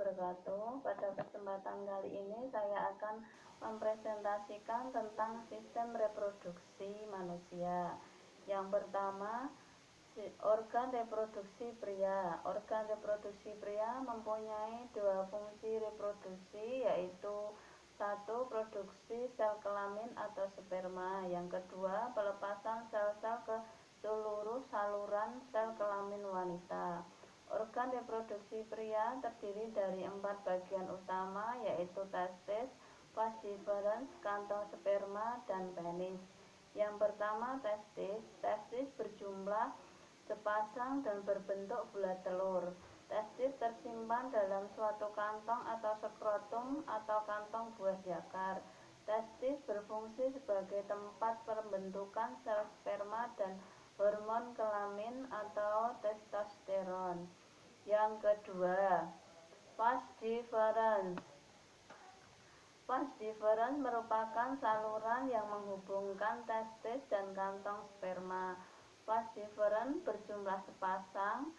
wabarakatuh. Pada kesempatan kali ini saya akan mempresentasikan tentang sistem reproduksi manusia. Yang pertama, organ reproduksi pria. Organ reproduksi pria mempunyai dua fungsi reproduksi, yaitu satu, produksi sel kelamin atau sperma. Yang kedua, pelepasan sel-sel ke seluruh saluran sel kelamin wanita. Organ reproduksi pria terdiri dari 4 bagian utama, yaitu testis, vas deferens, kantong sperma, dan penis. Yang pertama, testis. Testis berjumlah sepasang dan berbentuk bulat telur. Testis tersimpan dalam suatu kantong atau skrotum atau kantong buah jakar. Testis berfungsi sebagai tempat pembentukan sel sperma dan hormon kelamin atau testosteron. Yang kedua, vas deferens. Vas deferens merupakan saluran yang menghubungkan testis dan kantong sperma. Vas deferens berjumlah sepasang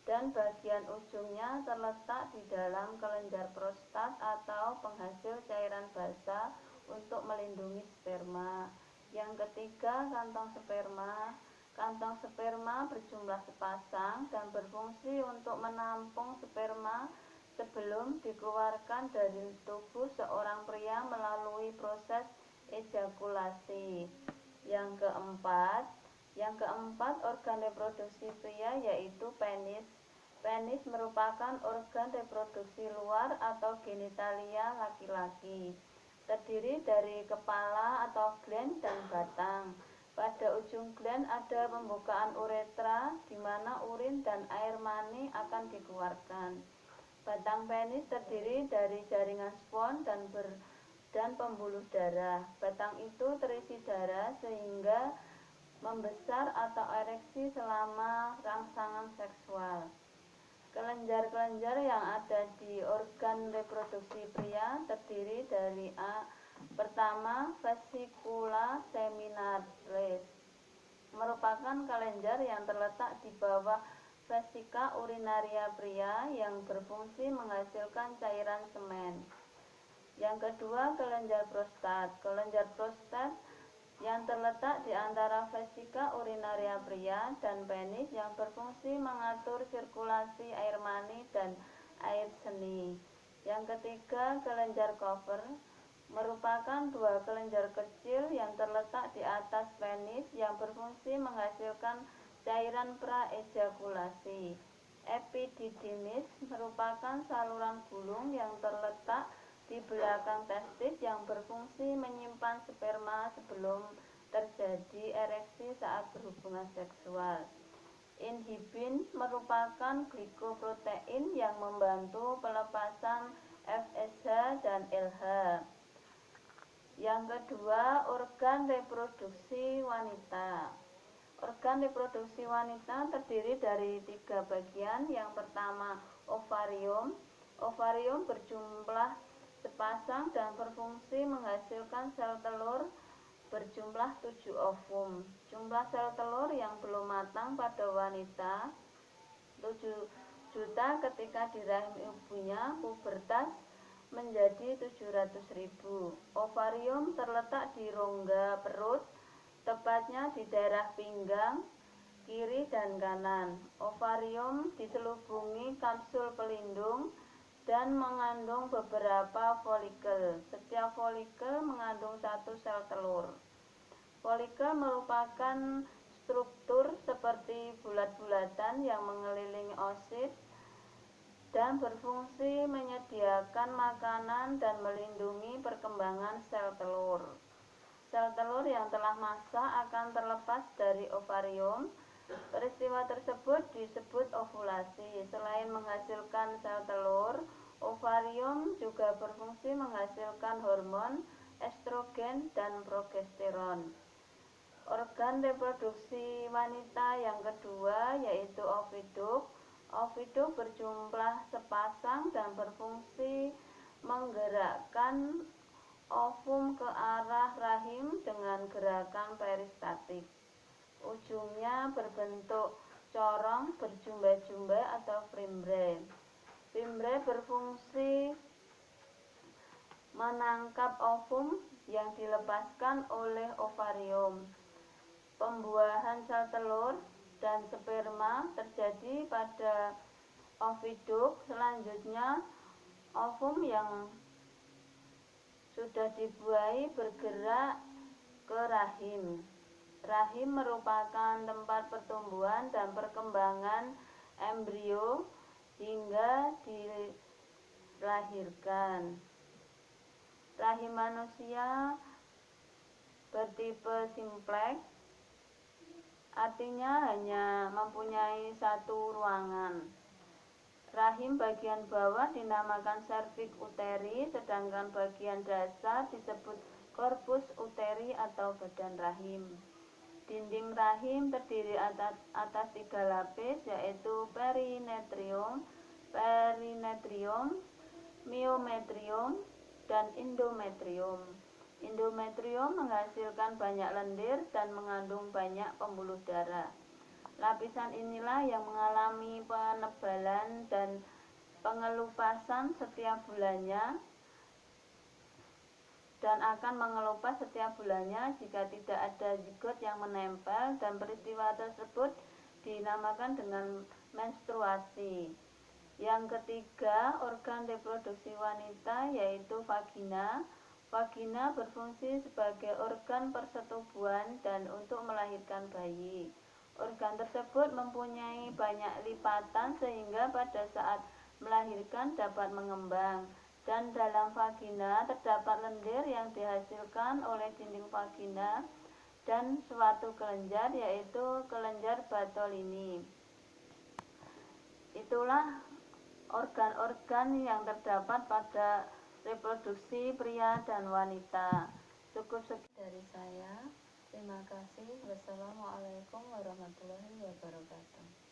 dan bagian ujungnya terletak di dalam kelenjar prostat atau penghasil cairan basah untuk melindungi sperma. Yang ketiga, kantong sperma. Kantong sperma berjumlah sepasang dan berfungsi untuk menampung sperma sebelum dikeluarkan dari tubuh seorang pria melalui proses ejakulasi. Yang keempat, organ reproduksi pria yaitu penis. Penis merupakan organ reproduksi luar atau genitalia laki-laki. Terdiri dari kepala atau gland dan batang. Pada ujung gland ada pembukaan uretra di mana urin dan air mani akan dikeluarkan. Batang penis terdiri dari jaringan spons dan pembuluh darah. Batang itu terisi darah sehingga membesar atau ereksi selama rangsangan seksual. Kelenjar-kelenjar yang ada di organ reproduksi pria terdiri dari pertama, vesicula seminalis, merupakan kelenjar yang terletak di bawah vesika urinaria pria yang berfungsi menghasilkan cairan semen. Yang kedua, kelenjar prostat. Kelenjar prostat yang terletak di antara vesika urinaria pria dan penis yang berfungsi mengatur sirkulasi air mani dan air seni. Yang ketiga, kelenjar Koper merupakan dua kelenjar kecil yang terletak di atas penis yang berfungsi menghasilkan cairan praejakulasi. Epididymis merupakan saluran gulung yang terletak di belakang testis yang berfungsi menyimpan sperma sebelum terjadi ereksi saat berhubungan seksual. Inhibin merupakan glikoprotein yang membantu pelepasan FSH dan LH. Yang kedua, organ reproduksi wanita. Organ reproduksi wanita terdiri dari 3 bagian. Yang pertama, ovarium. Ovarium berjumlah sepasang dan berfungsi menghasilkan sel telur berjumlah 7 ovum. Jumlah sel telur yang belum matang pada wanita 7 juta ketika di rahim ibunya. Pubertas menjadi 700.000. Ovarium terletak di rongga perut, tepatnya di daerah pinggang kiri dan kanan. Ovarium diselubungi kapsul pelindung dan mengandung beberapa folikel. Setiap folikel mengandung 1 sel telur. Folikel merupakan struktur seperti bulat-bulatan yang mengelilingi oosit dan berfungsi menyediakan makanan dan melindungi perkembangan sel telur. Sel telur yang telah masak akan terlepas dari ovarium. Peristiwa tersebut disebut ovulasi. Selain menghasilkan sel telur, ovarium juga berfungsi menghasilkan hormon estrogen dan progesteron. Organ reproduksi wanita yang kedua yaitu oviduk. Oviduk berjumlah sepasang dan berfungsi menggerakkan ovum ke arah rahim dengan gerakan peristatik. Ujungnya berbentuk corong berjumbai-jumbai atau fimbriae. Fimbre berfungsi menangkap ovum yang dilepaskan oleh ovarium. Pembuahan sel telur dan sperma terjadi pada oviduk. Selanjutnya, ovum yang sudah dibuahi bergerak ke rahim. Rahim merupakan tempat pertumbuhan dan perkembangan embrio hingga dilahirkan. Rahim manusia bertipe simplex, artinya hanya mempunyai satu ruangan. Rahim bagian bawah dinamakan cervix uteri, sedangkan bagian dasar disebut corpus uteri atau badan rahim. Dinding rahim terdiri atas 3 lapis, yaitu perinetrium, myometrium, dan endometrium. Endometrium menghasilkan banyak lendir dan mengandung banyak pembuluh darah. Lapisan inilah yang mengalami penebalan dan pengelupasan setiap bulannya dan akan mengelupas setiap bulannya jika tidak ada zigot yang menempel, dan peristiwa tersebut dinamakan dengan menstruasi. Yang ketiga, organ reproduksi wanita yaitu vagina. Vagina berfungsi sebagai organ persetubuhan dan untuk melahirkan bayi. Organ tersebut mempunyai banyak lipatan sehingga pada saat melahirkan dapat mengembang. Dan dalam vagina terdapat lendir yang dihasilkan oleh dinding vagina dan suatu kelenjar, yaitu kelenjar Bartolini. Itulah organ-organ yang terdapat pada reproduksi pria dan wanita. Cukup sekian dari saya. Terima kasih. Wassalamualaikum warahmatullahi wabarakatuh.